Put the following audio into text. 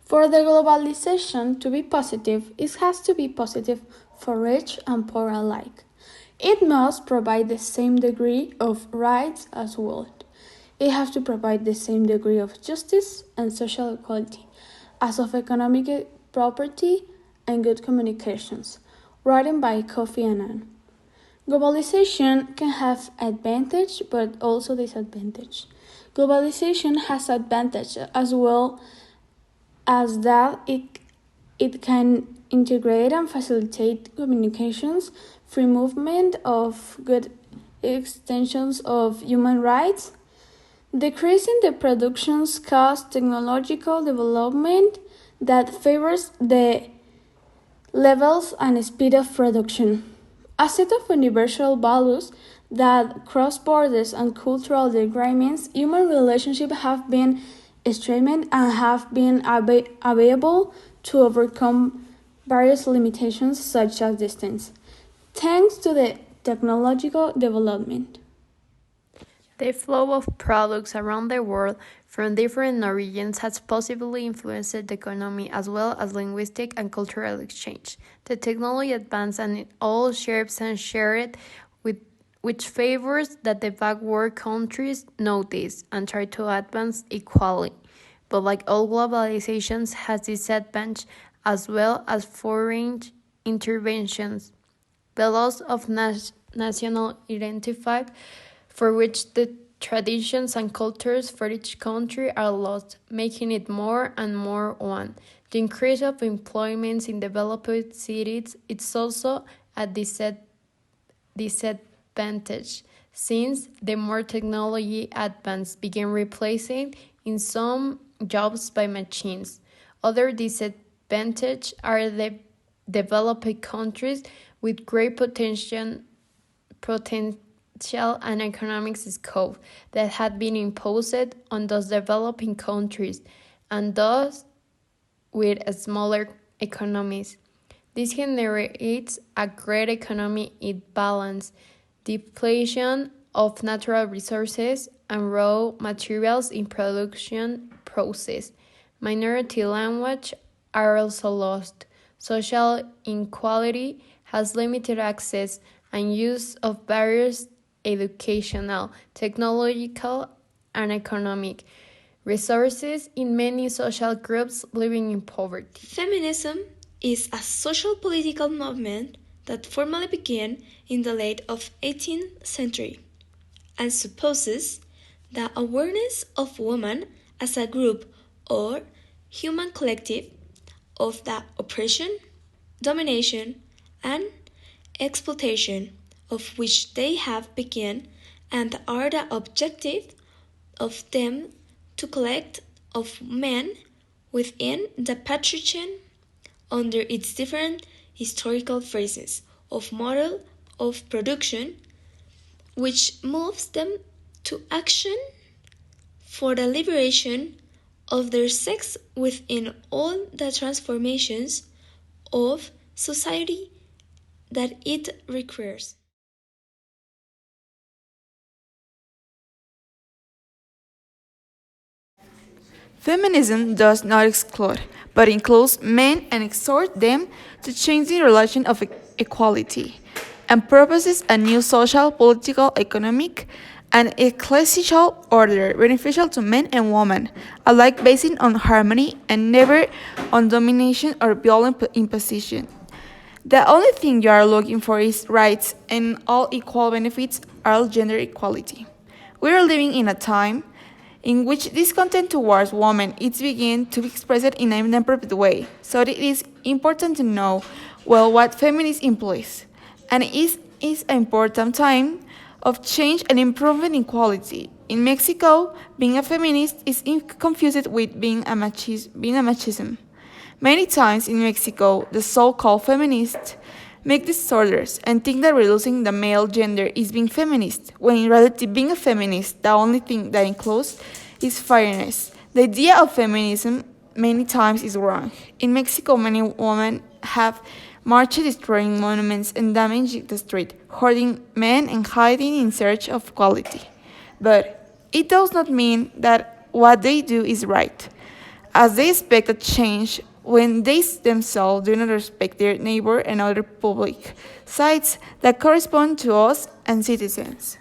For the globalization to be positive, it has to be positive for rich and poor alike. It must provide the same degree of rights as wealth. It has to provide the same degree of justice and social equality as of economic property and good communications. Written by Kofi Annan. Globalization can have advantage but also disadvantage. Globalization has advantage as well as that it can integrate and facilitate communications, free movement of good extensions of human rights, decreasing the production's cost, technological development that favors the levels and speed of production. A set of universal values that cross borders and cultural agreements, human relationships have been strengthened and have been available to overcome various limitations such as distance, thanks to the technological development. The flow of products around the world from different origins has positively influenced the economy as well as linguistic and cultural exchange. The technology advanced and it all shapes and shared which favors that the backward countries notice and try to advance equally. But like all globalizations has disadvantage as well as foreign interventions. The loss of national identity for which the traditions and cultures for each country are lost, making it more and more one. The increase of employment in developed cities is also a disadvantage, since the more technology advance begin replacing in some jobs by machines. Other disadvantages are the developed countries with great potential and economic scope that had been imposed on those developing countries, and thus with smaller economies. This generates a great economic imbalance, depletion of natural resources and raw materials in production process. Minority language are also lost. Social inequality has limited access and use of various educational, technological, and economic resources in many social groups living in poverty. Feminism is a social political movement that formally began in the late of 18th century and supposes the awareness of women as a group or human collective of the oppression, domination, and exploitation of which they have begun and are the objective of them to collect of men within the patrician under its different historical phases of model of production, which moves them to action for the liberation of their sex within all the transformations of society that it requires. Feminism does not exclude, but includes men and exhorts them to change the relation of equality, and proposes a new social, political, economic, and ecclesiastical order beneficial to men and women, alike based on harmony and never on domination or violent imposition. The only thing you are looking for is rights and all equal benefits are gender equality. We are living in a time in which discontent towards women is beginning to be expressed in an inappropriate way, so it is important to know well what feminism implies, and it is an important time of change and improvement in equality. In Mexico, being a feminist is confused with being a machism. Many times in Mexico, the so-called feminists make disorders and think that reducing the male gender is being feminist, when in reality being a feminist, the only thing that includes is fairness. The idea of feminism many times is wrong. In Mexico, many women have marched destroying monuments and damaging the street, hoarding men and hiding in search of equality. But it does not mean that what they do is right. as they expect a change when they themselves do not respect their neighbor and other public sites that correspond to us and citizens.